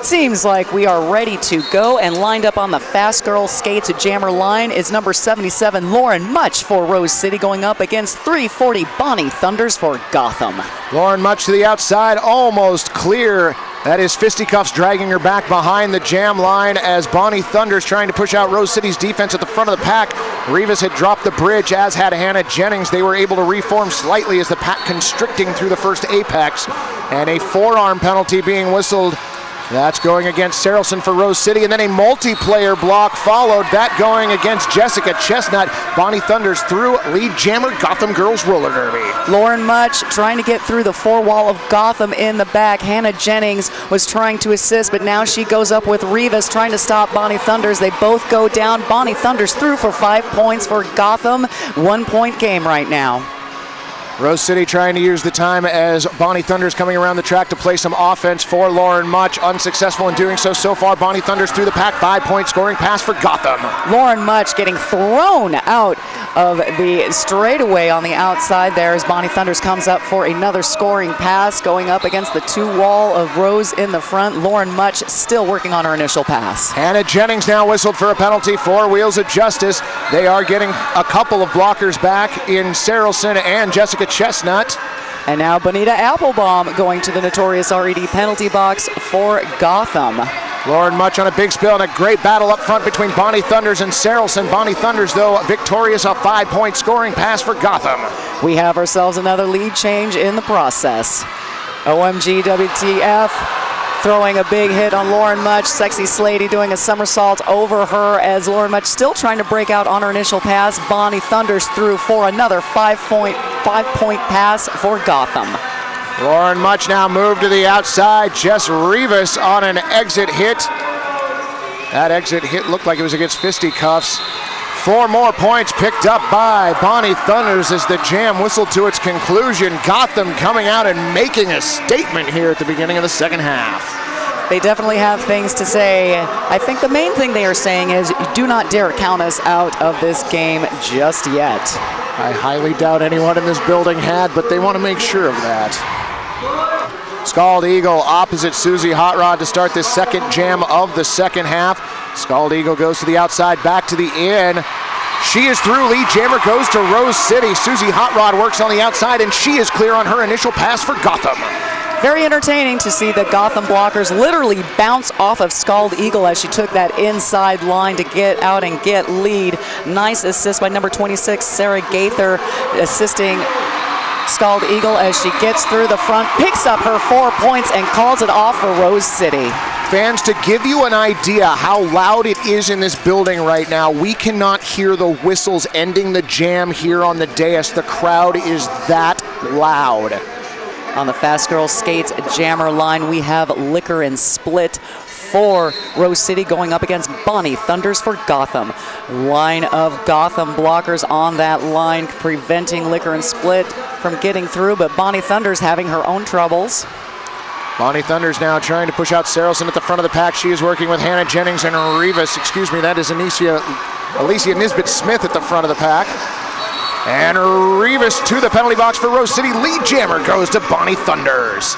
Seems like we are ready to go, and lined up on the Fast Girl Skates Jammer line is number 77, Lauren Much for Rose City, going up against 340 Bonnie Thunders for Gotham. Lauren Much to the outside, almost clear. That is fisticuffs dragging her back behind the jam line as Bonnie Thunders trying to push out Rose City's defense at the front of the pack. Rivas had dropped the bridge, as had Hannah Jennings. They were able to reform slightly as the pack constricting through the first apex, and a forearm penalty being whistled. That's going against Sarelson for Rose City, and then a multiplayer block followed. That going against Jessica Chestnut. Bonnie Thunders through, lead jammer, Gotham Girls Roller Derby. Lauren Much trying to get through the four wall of Gotham in the back. Hannah Jennings was trying to assist, but now she goes up with Rivas trying to stop Bonnie Thunders. They both go down. Bonnie Thunders through for 5 points for Gotham. 1 point game right now. Rose City trying to use the time as Bonnie Thunders coming around the track to play some offense for Lauren Much. Unsuccessful in doing so far. Bonnie Thunders through the pack, 5 point scoring pass for Gotham. Lauren Much getting thrown out of the straightaway on the outside there as Bonnie Thunders comes up for another scoring pass, going up against the 2 wall of Rose in the front. Lauren Much still working on her initial pass. Hannah Jennings now whistled for a penalty for Wheels of Justice. They are getting a couple of blockers back in Sarelson and Jessica Chestnut. And now Bonita Applebaum going to the notorious RED penalty box for Gotham. Lauren Much on a big spill and a great battle up front between Bonnie Thunders and Sarelson. Bonnie Thunders, though, victorious, a 5 point scoring pass for Gotham. We have ourselves another lead change in the process. OMG WTF. Throwing a big hit on Lauren Much. Sexy Slady doing a somersault over her as Lauren Much still trying to break out on her initial pass. Bonnie Thunders through for another 5 point pass for Gotham. Lauren Much now moved to the outside. Jess Rivas on an exit hit. That exit hit looked like it was against fisticuffs. 4 more points picked up by Bonnie Thunders as the jam whistled to its conclusion. Gotham coming out and making a statement here at the beginning of the second half. They definitely have things to say. I think the main thing they are saying is, do not dare count us out of this game just yet. I highly doubt anyone in this building had, but they want to make sure of that. Scald Eagle opposite Susie Hot Rod to start this second jam of the second half. Scald Eagle goes to the outside, back to the in. She is through. Lead jammer goes to Rose City. Susie Hot Rod works on the outside, and she is clear on her initial pass for Gotham. Very entertaining to see the Gotham blockers literally bounce off of Scald Eagle as she took that inside line to get out and get lead. Nice assist by number 26, Sarah Gaither, assisting Scald Eagle as she gets through the front, picks up her 4 points, and calls it off for Rose City. Fans, to give you an idea how loud it is in this building right now, we cannot hear the whistles ending the jam here on the dais. The crowd is that loud. On the Fast Girl Skates Jammer line, we have Liquor and Split for Rose City going up against Bonnie Thunders for Gotham. Line of Gotham blockers on that line, preventing Liquor and Split from getting through, but Bonnie Thunders having her own troubles. Bonnie Thunders now trying to push out Sarelson at the front of the pack. She is working with Hannah Jennings and Rivas. Excuse me, that is Alicia Nisbet-Smith at the front of the pack. And Rivas to the penalty box for Rose City. Lead jammer goes to Bonnie Thunders.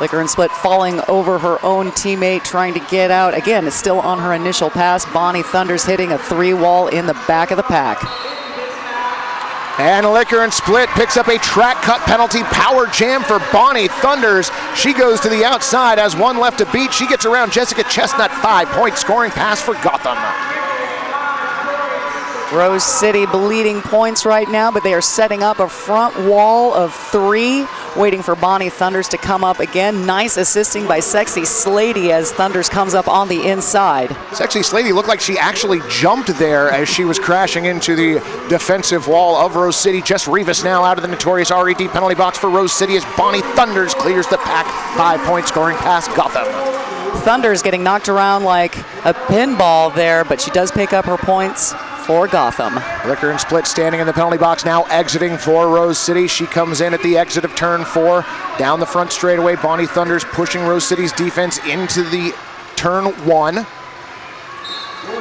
Liquor and Split falling over her own teammate, trying to get out. Again, it's still on her initial pass. Bonnie Thunders hitting a 3-wall in the back of the pack. And Liquor and Split picks up a track cut penalty. Power jam for Bonnie Thunders. She goes to the outside, has 1 left to beat. She gets around Jessica Chestnut. 5 point scoring pass for Gotham. Rose City bleeding points right now, but they are setting up a front wall of 3, waiting for Bonnie Thunders to come up again. Nice assisting by Sexy Slady as Thunders comes up on the inside. Sexy Slady looked like she actually jumped there as she was crashing into the defensive wall of Rose City. Jess Rivas now out of the notorious RED penalty box for Rose City as Bonnie Thunders clears the pack. 5 point scoring pass Gotham. Thunders getting knocked around like a pinball there, but she does pick up her points for Gotham. Liquor and Split standing in the penalty box now, exiting for Rose City. She comes in at the exit of turn 4. Down the front straightaway, Bonnie Thunders pushing Rose City's defense into the turn 1.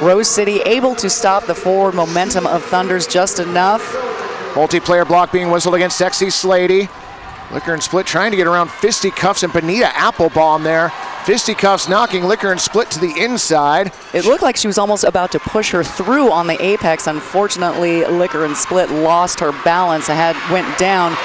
Rose City able to stop the forward momentum of Thunders just enough. Multiplayer block being whistled against Sexy Slady. Liquor and Split trying to get around fisticuffs and Bonita Applebaum there. Fisticuffs knocking Liquor and Split to the inside. It looked like she was almost about to push her through on the apex. Unfortunately, Liquor and Split lost her balance, went down.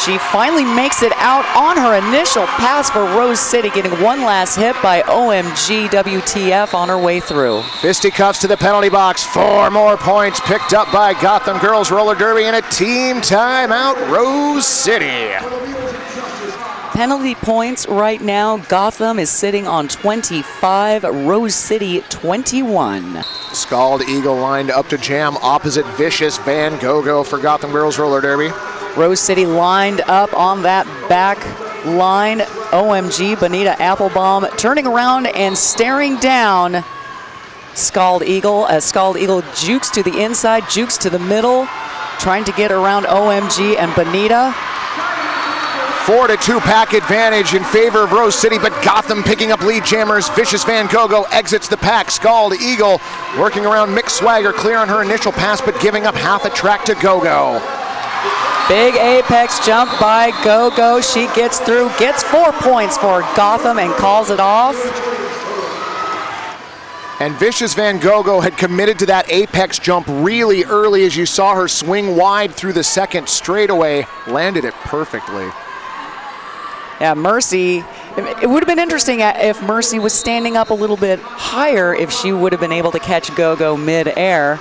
She finally makes it out on her initial pass for Rose City, getting one last hit by OMG WTF on her way through. Fisticuffs to the penalty box. 4 more points picked up by Gotham Girls Roller Derby and a team timeout, Rose City. Penalty points right now. Gotham is sitting on 25, Rose City 21. Scald Eagle lined up to jam opposite Vicious Van Gogh for Gotham Girls Roller Derby. Rose City lined up on that back line. OMG, Bonita Applebaum turning around and staring down Scald Eagle as Scald Eagle jukes to the inside, jukes to the middle, trying to get around OMG and Bonita. 4-2 pack advantage in favor of Rose City, but Gotham picking up lead jammers. Vicious Van Gogh exits the pack. Scald Eagle working around Mick Swagger, clear on her initial pass, but giving up half a track to Go-Go. Big apex jump by Go-Go. She gets through, gets 4 points for Gotham and calls it off. And Vicious Van Gogh had committed to that apex jump really early as you saw her swing wide through the second straightaway. Landed it perfectly. Yeah, Mercy, it would have been interesting if Mercy was standing up a little bit higher, if she would have been able to catch Go-Go mid-air.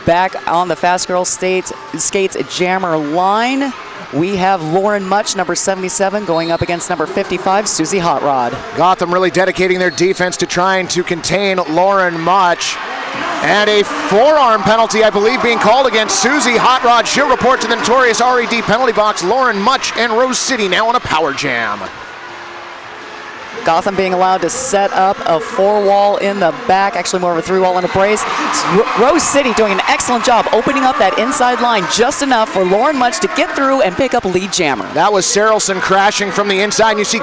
Back on the Fast Girl Skates jammer line, we have Lauren Much, number 77, going up against number 55, Susie Hot Rod. Gotham really dedicating their defense to trying to contain Lauren Much. And a forearm penalty, I believe, being called against Susie Hot Rod. She'll report to the notorious RED penalty box. Lauren Much and Rose City now on a power jam. Gotham being allowed to set up a 4-wall in the back, actually more of a 3-wall in a brace. Rose City doing an excellent job opening up that inside line just enough for Lauren Much to get through and pick up lead jammer. That was Sarelson crashing from the inside, and you see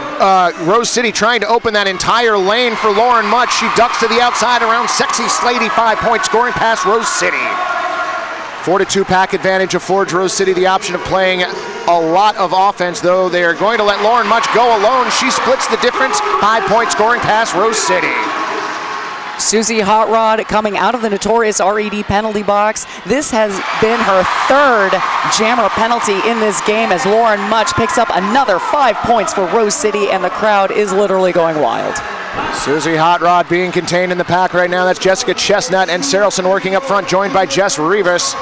Rose City trying to open that entire lane for Lauren Much. She ducks to the outside around Sexy Slady, 5-point scoring pass Rose City. 4-2 pack advantage affords Rose City the option of playing a lot of offense, though they are going to let Lauren Much go alone. She splits the difference. 5-point scoring pass, Rose City. Susie Hot Rod coming out of the notorious RED penalty box. This has been her 3rd jammer penalty in this game as Lauren Much picks up another 5 points for Rose City, and the crowd is literally going wild. Susie Hot Rod being contained in the pack right now. That's Jessica Chestnut and Sarelson working up front, joined by Jess Rivas.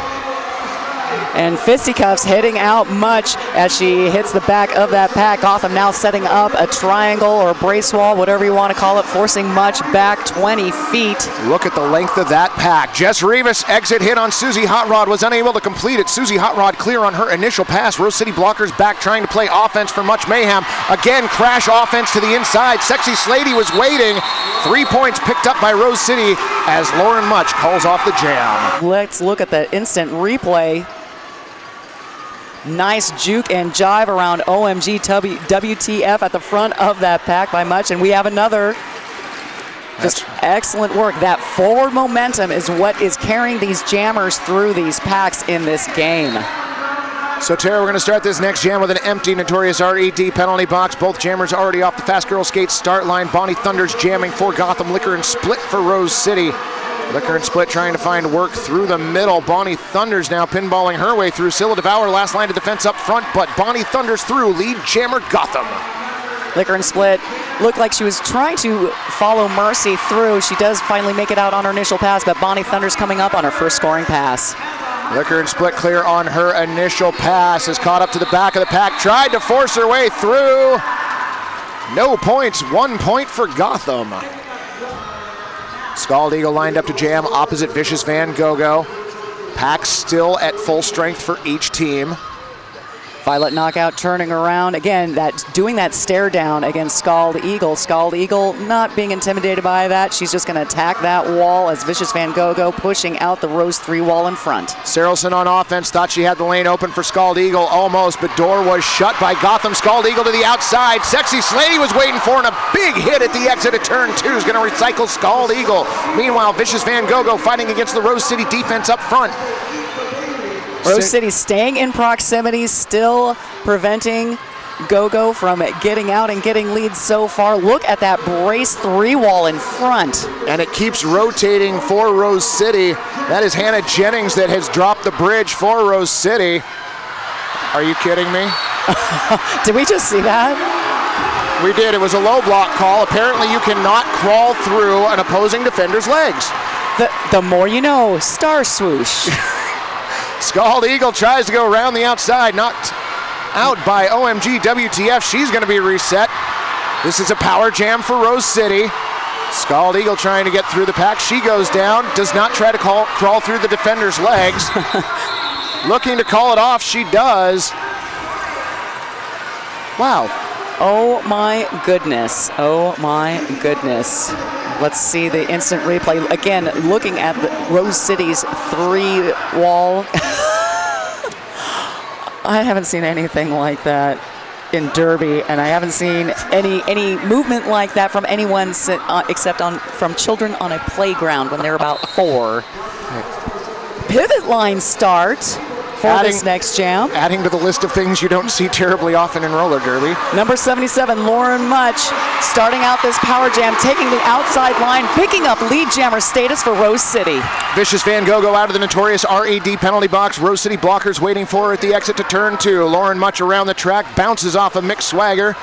And Fisticuffs hitting out Much as she hits the back of that pack. Gotham now setting up a triangle or a brace wall, whatever you want to call it, forcing Much back 20 feet. Look at the length of that pack. Jess Rivas exit hit on Susie Hot Rod, was unable to complete it. Susie Hot Rod clear on her initial pass. Rose City blockers back trying to play offense for Much Mayhem. Again, crash offense to the inside. Sexy Slady was waiting. 3 points picked up by Rose City as Lauren Much calls off the jam. Let's look at the instant replay. Nice juke and jive around OMG WTF at the front of that pack by Much, and we have another. Just excellent work. That forward momentum is what is carrying these jammers through these packs in this game. So, Tara, we're going to start this next jam with an empty Notorious RED penalty box. Both jammers already off the Fast Girl Skates start line. Bonnie Thunder's jamming for Gotham. Liquor and Split for Rose City. Liquor and Split trying to find work through the middle. Bonnie Thunder's now pinballing her way through. Scylla Devour, last line of defense up front, but Bonnie Thunder's through. Lead jammer Gotham. Liquor and Split looked like she was trying to follow Mercy through. She does finally make it out on her initial pass, but Bonnie Thunder's coming up on her first scoring pass. Liquor and Split clear on her initial pass. Is caught up to the back of the pack. Tried to force her way through. No points. 1 point for Gotham. Scald Eagle lined up to jam opposite Vicious Van Gogh. Pack still at full strength for each team. Violet Knockout turning around. Again, doing that stare down against Scald Eagle. Scald Eagle not being intimidated by that. She's just going to attack that wall as Vicious Van Gogh pushing out the Rose 3 wall in front. Sarelson on offense, thought she had the lane open for Scald Eagle, almost, but door was shut by Gotham. Scald Eagle to the outside. Sexy Slady was waiting for, and a big hit at the exit of turn 2 is going to recycle Scald Eagle. Meanwhile, Vicious Van Gogh fighting against the Rose City defense up front. Rose City staying in proximity, still preventing Go-Go from getting out and getting leads so far. Look at that brace 3-wall in front. And it keeps rotating for Rose City. That is Hannah Jennings that has dropped the bridge for Rose City. Are you kidding me? Did we just see that? We did. It was a low block call. Apparently you cannot crawl through an opposing defender's legs. The more you know, star swoosh. Scald Eagle tries to go around the outside, knocked out by OMG WTF. She's going to be reset. This is a power jam for Rose City. Scald Eagle trying to get through the pack. She goes down, does not try to crawl through the defender's legs. Looking to call it off, she does. Wow. Oh my goodness. Oh my goodness. Let's see the instant replay. Again, looking at the Rose City's 3-wall. I haven't seen anything like that in Derby, and I haven't seen any movement like that from anyone except from children on a playground when they're about 4. Pivot line start for this next jam. Adding to the list of things you don't see terribly often in roller derby. Number 77, Lauren Much, starting out this power jam, taking the outside line, picking up lead jammer status for Rose City. Vicious Van Gogh out of the notorious RAD penalty box. Rose City blockers waiting for her at the exit to turn 2. Lauren Much around the track, bounces off of Mick Swagger.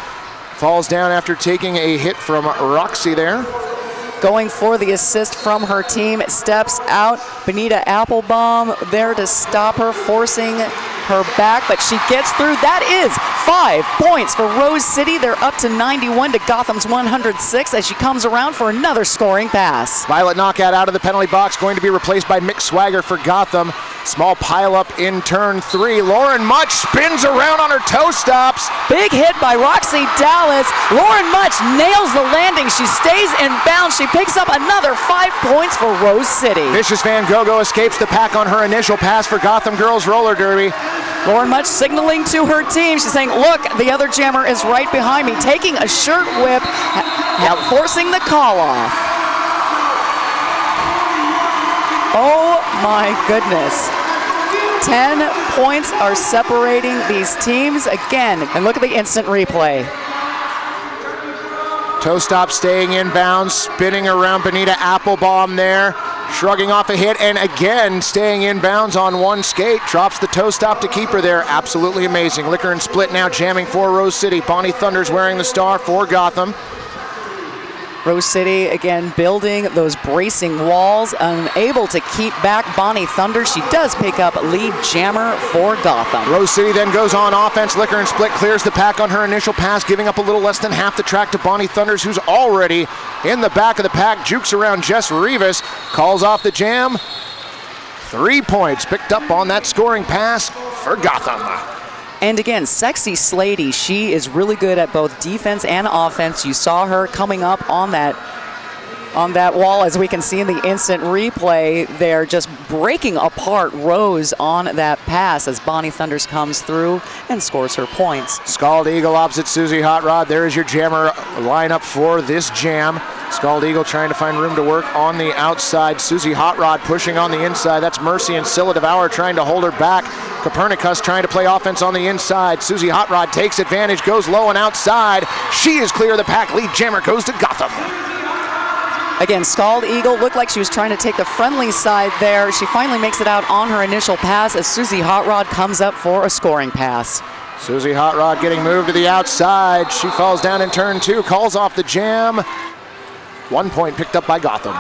Falls down after taking a hit from Roxy there. Going for the assist from her team, steps out. Benita Applebaum there to stop her, forcing her back, but she gets through. That is 5 points for Rose City. They're up to 91 to Gotham's 106 as she comes around for another scoring pass. Violet knockout out of the penalty box, going to be replaced by Mick Swagger for Gotham. Small pile up in turn 3. Lauren Much spins around on her toe stops. Big hit by Roxy Dallas. Lauren Much nails the landing. She stays in bounds. She picks up another 5 points for Rose City. Vicious Van Gogh escapes the pack on her initial pass for Gotham Girls Roller Derby. Lauren Much signaling to her team. She's saying, look, the other jammer is right behind me, taking a shirt whip, forcing the call off. Oh my goodness. 10 points are separating these teams again. And look at the instant replay. Toe stop staying in bounds, spinning around Benita Applebaum there, shrugging off a hit, and again staying in bounds on one skate. Drops the toe stop to keep her there. Absolutely amazing. Liquor and Split now jamming for Rose City. Bonnie Thunder's wearing the star for Gotham. Rose City again building those bracing walls, unable to keep back Bonnie Thunder. She does pick up lead jammer for Gotham. Rose City then goes on offense. Liquor and Split clears the pack on her initial pass, giving up a little less than half the track to Bonnie Thunders, who's already in the back of the pack. Jukes around Jess Rivas, calls off the jam. 3 points picked up on that scoring pass for Gotham. And again, Sexy Slady, she is really good at both defense and offense. You saw her coming up on that wall, as we can see in the instant replay. They're just breaking apart Rose on that pass as Bonnie Thunders comes through and scores her points. Scald Eagle opposite Susie Hot Rod. There is your jammer lineup for this jam. Scald Eagle trying to find room to work on the outside. Susie Hot Rod pushing on the inside. That's Mercy and Scylla Devour trying to hold her back. Copernicus trying to play offense on the inside. Susie Hot Rod takes advantage, goes low and outside. She is clear of the pack. Lead jammer goes to Gotham. Again, Scald Eagle looked like she was trying to take the friendly side there. She finally makes it out on her initial pass as Susie Hot Rod comes up for a scoring pass. Susie Hot Rod getting moved to the outside. She falls down in turn 2, calls off the jam. 1 point picked up by Gotham.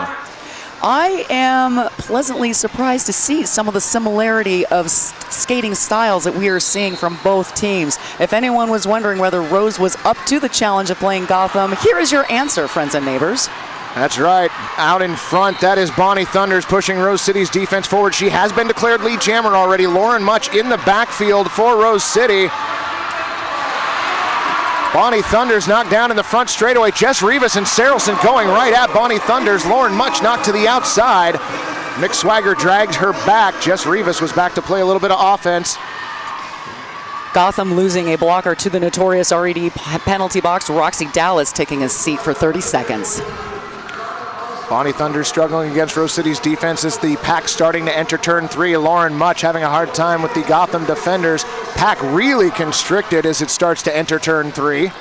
I am pleasantly surprised to see some of the similarity of skating styles that we are seeing from both teams. If anyone was wondering whether Rose was up to the challenge of playing Gotham, here is your answer, friends and neighbors. That's right. Out in front, that is Bonnie Thunders pushing Rose City's defense forward. She has been declared lead jammer already. Lauren Much in the backfield for Rose City. Bonnie Thunders knocked down in the front straightaway. Jess Rivas and Sarelson going right at Bonnie Thunders. Lauren Much knocked to the outside. Mick Swagger dragged her back. Jess Rivas was back to play a little bit of offense. Gotham losing a blocker to the notorious RED penalty box. Roxy Dallas taking a seat for 30 seconds. Bonnie Thunder struggling against Rose City's defense as the pack starting to enter turn 3. Lauren Much having a hard time with the Gotham defenders. Pack really constricted as it starts to enter turn 3.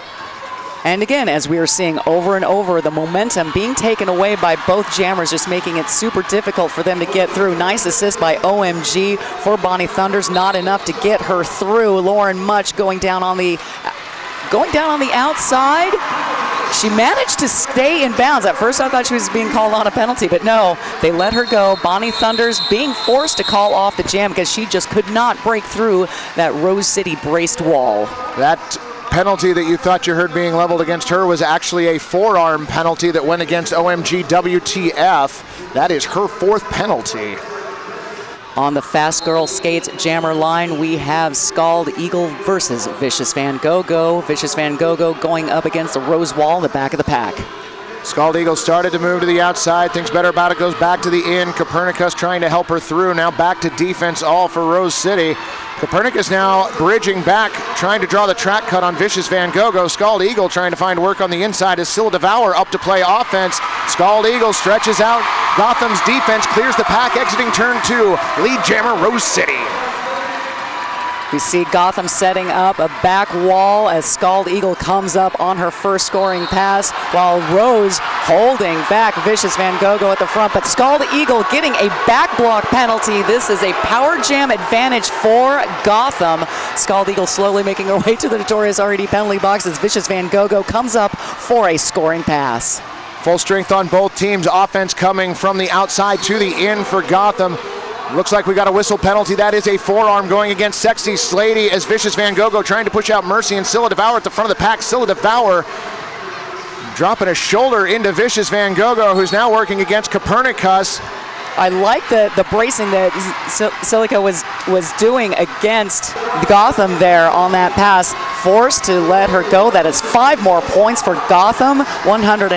And again, as we are seeing over and over, the momentum being taken away by both jammers, just making it super difficult for them to get through. Nice assist by OMG for Bonnie Thunders, not enough to get her through. Lauren Much going down on the outside. She managed to stay in bounds. At first I thought she was being called on a penalty, but no, they let her go. Bonnie Thunders being forced to call off the jam because she just could not break through that Rose City braced wall. That penalty that you thought you heard being leveled against her was actually a forearm penalty that went against OMG WTF. That is her 4th penalty. On the Fast Girl Skates jammer line, we have Scald Eagle versus Vicious Van Gogh. Vicious Van Gogh going up against the Rose Wall in the back of the pack. Scald Eagle started to move to the outside, thinks better about it, goes back to the in. Copernicus trying to help her through, now back to defense all for Rose City. Copernicus now bridging back, trying to draw the track cut on Vicious Van Gogh. Scald Eagle trying to find work on the inside as Scylla Devour up to play offense. Scald Eagle stretches out Gotham's defense, clears the pack, exiting turn 2. Lead jammer Rose City. We see Gotham setting up a back wall as Scald Eagle comes up on her first scoring pass, while Rose holding back Vicious Van Gogh at the front, but Scald Eagle getting a back block penalty. This is a power jam advantage for Gotham. Scald Eagle slowly making her way to the notorious RED penalty box as Vicious Van Gogh comes up for a scoring pass. Full strength on both teams. Offense coming from the outside to the in for Gotham. Looks like we got a whistle penalty. That is a forearm going against Sexy Slady as Vicious Van Gogh trying to push out Mercy and Scylla Devour at the front of the pack. Scylla Devour dropping a shoulder into Vicious Van Gogh, who's now working against Copernicus. I like the bracing that Silica was doing against Gotham there on that pass. Forced to let her go. That is 5 more points for Gotham. 119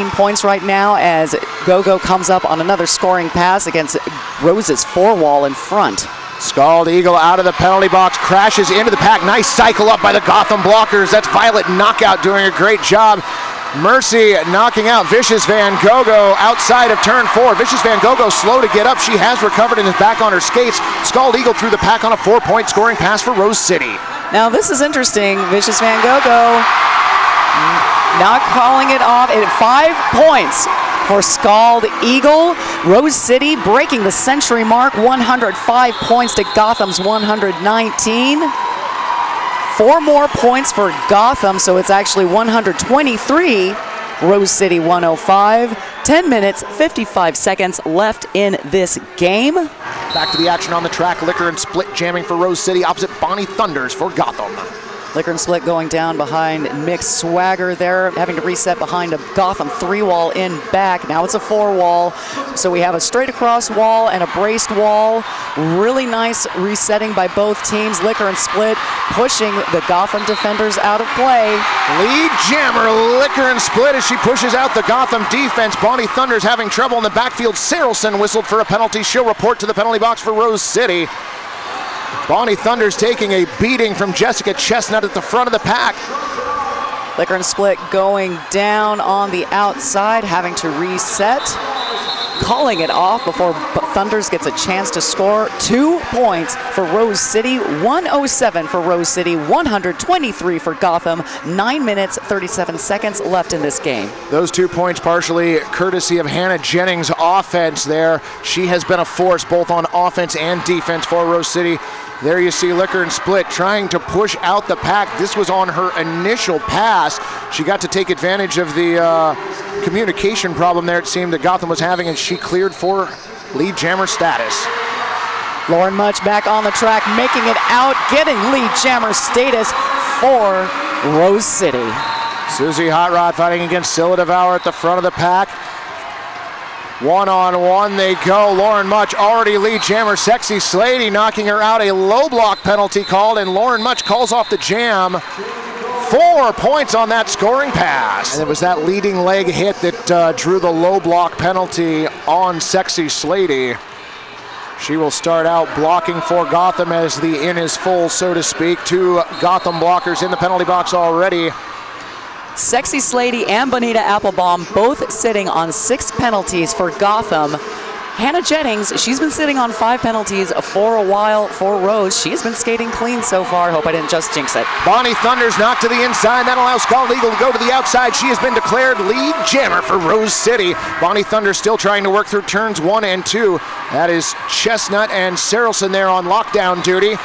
points right now as Gogo comes up on another scoring pass against Rose's 4-wall in front. Scald Eagle out of the penalty box, crashes into the pack. Nice cycle up by the Gotham blockers. That's Violet Knockout doing a great job. Mercy knocking out Vicious Van Gogh outside of turn 4. Vicious Van Gogh slow to get up. She has recovered and is back on her skates. Scald Eagle through the pack on a 4-point scoring pass for Rose City. Now this is interesting. Vicious Van Gogh not calling it off at 5 points for Scald Eagle. Rose City breaking the century mark, 105 points to Gotham's 119. 4 more points for Gotham, so it's actually 123. Rose City 105. 10 minutes, 55 seconds left in this game. Back to the action on the track. Liquor and Split jamming for Rose City opposite Bonnie Thunders for Gotham. Liquor and Split going down behind Mixed Swagger there, having to reset behind a Gotham 3-wall in back. Now it's a 4-wall. So we have a straight across wall and a braced wall. Really nice resetting by both teams. Liquor and Split pushing the Gotham defenders out of play. Lead jammer Liquor and Split as she pushes out the Gotham defense. Bonnie Thunders having trouble in the backfield. Sarelson whistled for a penalty. She'll report to the penalty box for Rose City. Bonnie Thunders taking a beating from Jessica Chestnut at the front of the pack. Liquor and Split going down on the outside, having to reset. Calling it off before Thunders gets a chance to score. 2 points for Rose City, 107 for Rose City, 123 for Gotham. 9 minutes, 37 seconds left in this game. Those 2 points partially courtesy of Hannah Jennings' offense there. She has been a force both on offense and defense for Rose City. There you see Liquor and Split trying to push out the pack. This was on her initial pass. She got to take advantage of the communication problem there, it seemed, that Gotham was having, and she cleared for lead jammer status. Lauren Much back on the track, making it out, getting lead jammer status for Rose City. Susie Hot Rod fighting against Scylla Devour at the front of the pack. 1-on-1 they go. Lauren Much already lead jammer. Sexy Slady knocking her out. A low block penalty called, and Lauren Much calls off the jam. 4 points on that scoring pass. And it was that leading leg hit that drew the low block penalty on Sexy Slady. She will start out blocking for Gotham as the in is full, so to speak. 2 Gotham blockers in the penalty box already. Sexy Slady and Bonita Applebaum both sitting on 6 penalties for Gotham. Hannah Jennings, she's been sitting on 5 penalties for a while for Rose. She's been skating clean so far. Hope I didn't just jinx it. Bonnie Thunder's knocked to the inside. That allows Scald Eagle to go to the outside. She has been declared lead jammer for Rose City. Bonnie Thunder still trying to work through turns 1 and 2. That is Chestnut and Sarelson there on lockdown duty.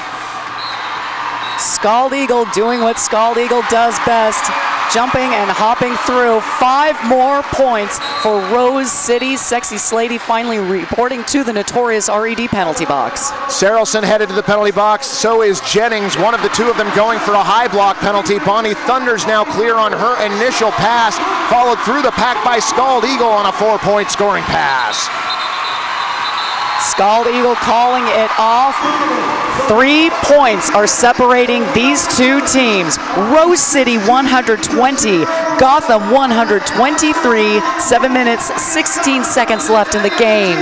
Scald Eagle doing what Scald Eagle does best. Jumping and hopping through. 5 more points for Rose City. Sexy Slady finally reporting to the notorious RED penalty box. Sarelson headed to the penalty box. So is Jennings. One of the two of them going for a high block penalty. Bonnie Thunder's now clear on her initial pass. Followed through the pack by Scald Eagle on a 4-point scoring pass. Scald Eagle calling it off. 3 points are separating these two teams. Rose City 120, Gotham 123. 7 minutes, 16 seconds left in the game.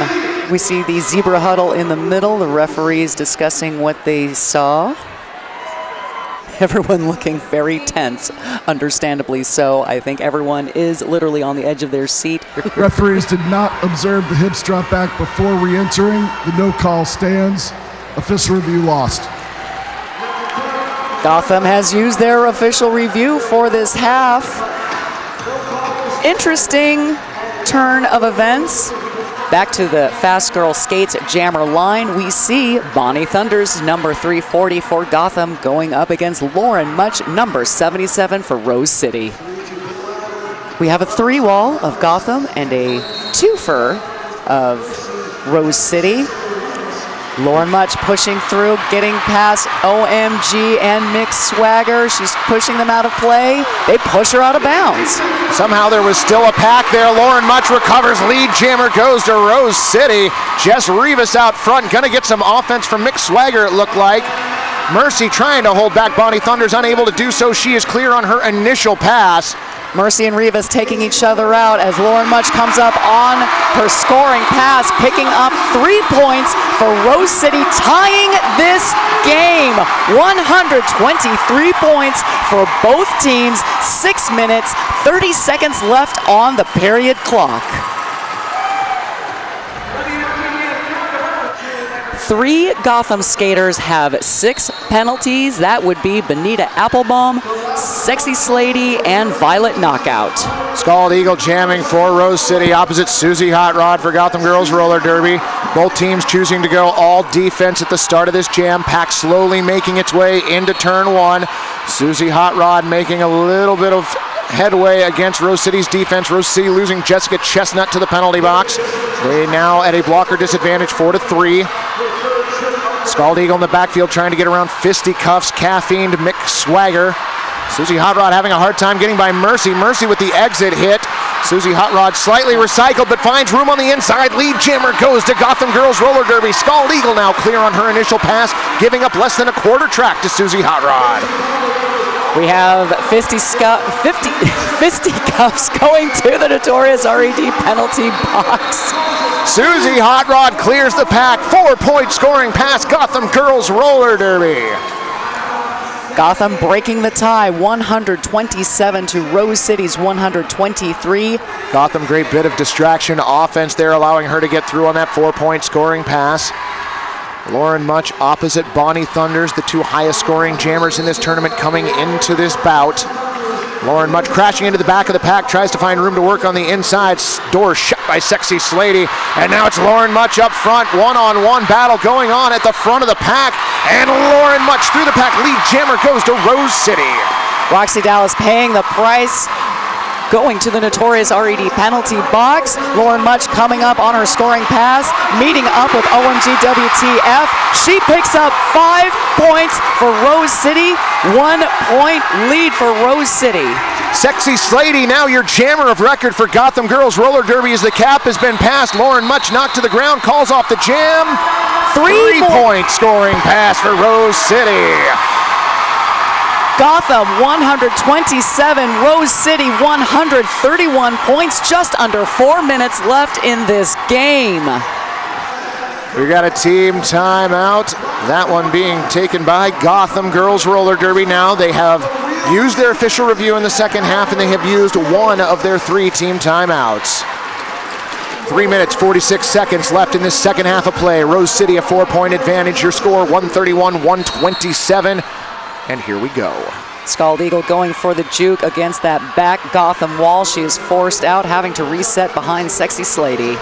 We see the zebra huddle in the middle. The referees discussing what they saw. Everyone looking very tense, understandably so. I think everyone is literally on the edge of their seat. Referees did not observe the hips drop back before re-entering. The no call stands. Official review lost. Gotham has used their official review for this half. Interesting turn of events. Back to the Fast Girl Skates jammer line, we see Bonnie Thunder's number 340 for Gotham going up against Lauren Much, number 77 for Rose City. We have a 3-wall of Gotham and a 2-fer of Rose City. Lauren Much pushing through, getting past OMG and Mick Swagger. She's pushing them out of play. They push her out of bounds. Somehow there was still a pack there. Lauren Much recovers. Lead jammer goes to Rose City. Jess Rivas out front. Gonna get some offense from Mick Swagger, it looked like. Mercy trying to hold back Bonnie Thunder's unable to do so. She is clear on her initial pass. Mercy and Rivas taking each other out as Lauren Much comes up on her scoring pass, picking up 3 points for Rose City, tying this game. 123 points for both teams. 6 minutes, 30 seconds left on the period clock. 3 Gotham skaters have 6 penalties. That would be Bonita Applebaum, Sexy Slady, and Violet Knockout. Scald Eagle jamming for Rose City opposite Susie Hot Rod for Gotham Girls Roller Derby. Both teams choosing to go all defense at the start of this jam. Pack slowly making its way into turn 1. Susie Hot Rod making a little bit of headway against Rose City's defense. Rose City losing Jessica Chestnut to the penalty box. They now at a blocker disadvantage 4-3. Scald Eagle in the backfield trying to get around fisticuffs, caffeined Mick Swagger. Susie Hot Rod having a hard time getting by Mercy. Mercy with the exit hit. Susie Hot Rod slightly recycled but finds room on the inside. Lead jammer goes to Gotham Girls Roller Derby. Scald Eagle now clear on her initial pass, giving up less than a quarter track to Susie Hot Rod. We have fisticuffs going to the notorious RED penalty box. Susie Hot Rod clears the pack. 4-point scoring pass, Gotham Girls Roller Derby. Gotham breaking the tie, 127 to Rose City's 123. Gotham, great bit of distraction offense there, allowing her to get through on that 4-point scoring pass. Lauren Much opposite Bonnie Thunders, the 2 highest scoring jammers in this tournament coming into this bout. Lauren Much crashing into the back of the pack, tries to find room to work on the inside. Door shut by Sexy Slady. And now it's Lauren Much up front. One-on-one battle going on at the front of the pack. And Lauren Much through the pack. Lead jammer goes to Rose City. Roxy Dallas paying the price, going to the notorious RED penalty box. Lauren Much coming up on her scoring pass, meeting up with OMG WTF. She picks up 5 points for Rose City. 1-point lead for Rose City. Sexy Slady, now your jammer of record for Gotham Girls Roller Derby as the cap has been passed. Lauren Much knocked to the ground, calls off the jam. 3-point scoring pass for Rose City. Gotham 127, Rose City 131 points, just under 4 minutes left in this game. We got a team timeout. That one being taken by Gotham Girls Roller Derby. Now they have used their official review in the second half, and they have used one of their 3 team timeouts. 3 minutes, 46 seconds left in this second half of play. Rose City a 4-point advantage. Your score 131-127. And here we go. Scald Eagle going for the juke against that back Gotham wall. She is forced out, having to reset behind Sexy Slady.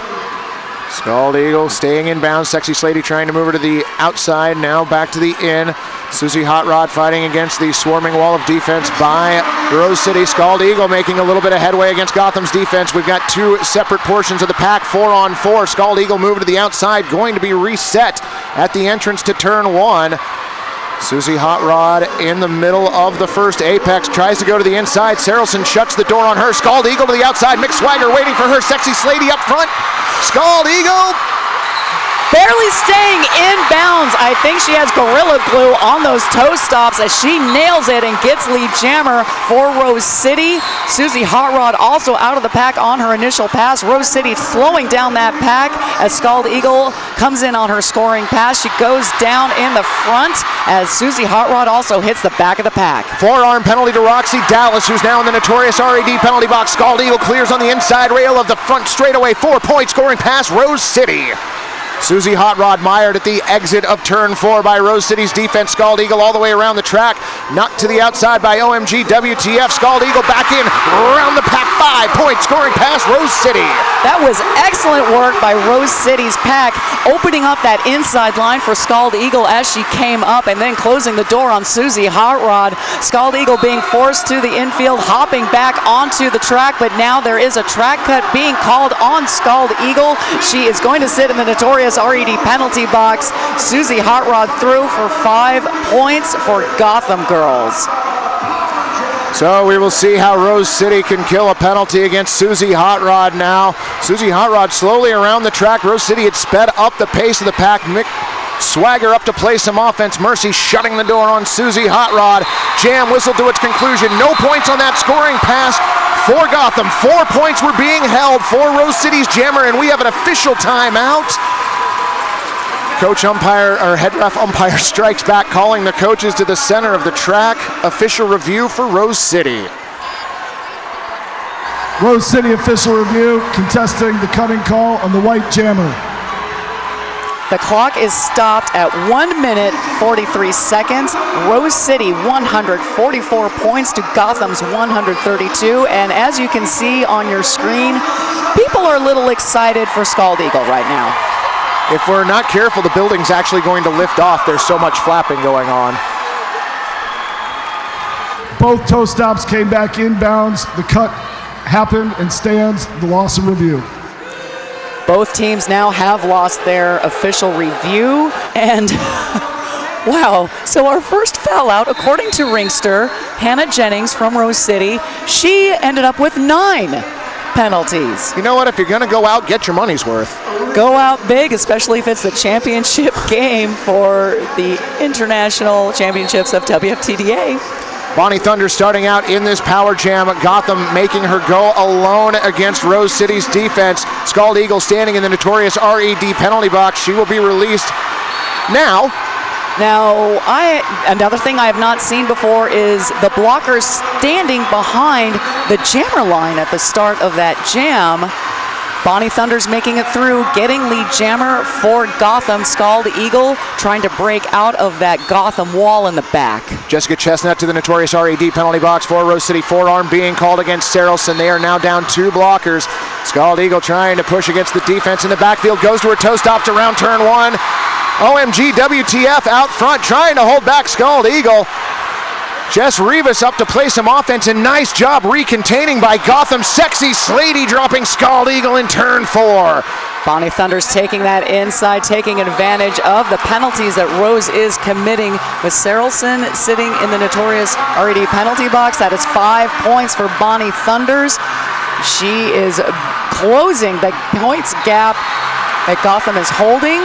Scald Eagle staying in bounds. Sexy Slady trying to move her to the outside. Now back to the in. Susie Hot Rod fighting against the swarming wall of defense by Rose City. Scald Eagle making a little bit of headway against Gotham's defense. We've got 2 separate portions of the pack, 4-on-4. Scald Eagle moving to the outside, going to be reset at the entrance to turn 1. Susie Hot Rod in the middle of the first apex, tries to go to the inside. Sarelson shuts the door on her. Scald Eagle to the outside. Mick Swagger waiting for her. Sexy Slady up front. Scald Eagle barely staying in bounds. I think she has Gorilla Glue on those toe stops as she nails it and gets lead jammer for Rose City. Susie Hot Rod also out of the pack on her initial pass. Rose City slowing down that pack as Scald Eagle comes in on her scoring pass. She goes down in the front as Susie Hot Rod also hits the back of the pack. Forearm penalty to Roxy Dallas, who's now in the notorious RAD penalty box. Scald Eagle clears on the inside rail of the front straightaway. 4-point scoring pass, Rose City. Susie Hot Rod mired at the exit of turn 4 by Rose City's defense. Scald Eagle all the way around the track. Knocked to the outside by OMG WTF. Scald Eagle back in, around the pack. 5-point scoring pass, Rose City. That was excellent work by Rose City's pack, opening up that inside line for Scald Eagle as she came up and then closing the door on Susie Hot Rod. Scald Eagle being forced to the infield, hopping back onto the track, but now there is a track cut being called on Scald Eagle. She is going to sit in the notorious RED penalty box. Susie Hot Rod through for 5 points for Gotham girls. So we will see how Rose City can kill a penalty against Susie Hot Rod now. Susie Hot Rod slowly around the track. Rose City had sped up the pace of the pack. Mick Swagger up to play some offense. Mercy shutting the door on Susie Hot Rod. Jam whistled to its conclusion. No points on that scoring pass for Gotham. 4 points were being held for Rose City's jammer, and we have an official timeout. Coach umpire, or head ref umpire strikes back, calling the coaches to the center of the track. Official review for Rose City. Rose City official review contesting the cutting call on the white jammer. The clock is stopped at 1 minute 43 seconds. Rose City 144 points to Gotham's 132. And as you can see on your screen, people are a little excited for Scald Eagle right now. If we're not careful, the building's actually going to lift off. There's so much flapping going on. Both toe stops came back inbounds. The cut happened and stands the loss of review. Both teams now have lost their official review, and wow, so our first foul out, according to Ringster, Hannah Jennings from Rose City, she ended up with 9 penalties. You know what, if you're gonna go out, get your money's worth. Go out big, especially if it's the championship game for the International Championships of WFTDA. Bonnie Thunder starting out in this power jam. Gotham making her go alone against Rose City's defense. Scald Eagle standing in the notorious RED penalty box. She will be released now. Now, another thing I have not seen before is the blockers standing behind the jammer line at the start of that jam. Bonnie Thunder's making it through, getting lead jammer for Gotham. Scald Eagle trying to break out of that Gotham wall in the back. Jessica Chestnut to the notorious RED penalty box for Rose City. Forearm being called against Sarelson. They are now down 2 blockers. Scald Eagle trying to push against the defense in the backfield. Goes to her toe stops around turn 1. OMG WTF out front trying to hold back Scald Eagle. Jess Rivas up to play some offense, and nice job recontaining by Gotham. Sexy Slady dropping Scald Eagle in turn 4. Bonnie Thunder's taking that inside, taking advantage of the penalties that Rose is committing, with Sarelson sitting in the notorious RED penalty box. That is 5 points for Bonnie Thunders. She is closing the points gap that Gotham is holding.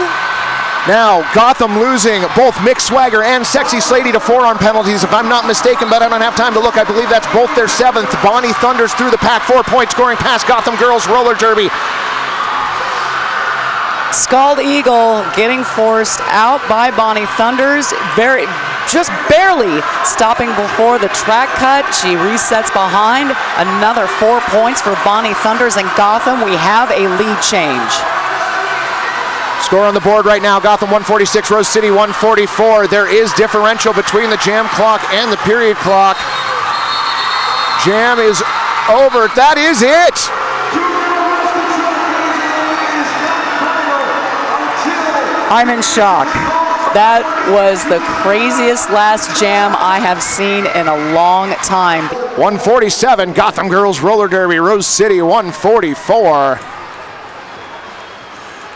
Now, Gotham losing both Mick Swagger and Sexy Slady to forearm penalties, if I'm not mistaken, but I don't have time to look. I believe that's both their 7th. Bonnie Thunders through the pack, 4-point scoring pass. Gotham girls roller derby. Scald Eagle getting forced out by Bonnie Thunders. just barely stopping before the track cut. She resets behind. Another 4 points for Bonnie Thunders and Gotham. We have a lead change. Score on the board right now, Gotham 146, Rose City 144. There is differential between the jam clock and the period clock. Jam is over. That is it. I'm in shock. That was the craziest last jam I have seen in a long time. 147, Gotham Girls Roller Derby, Rose City 144.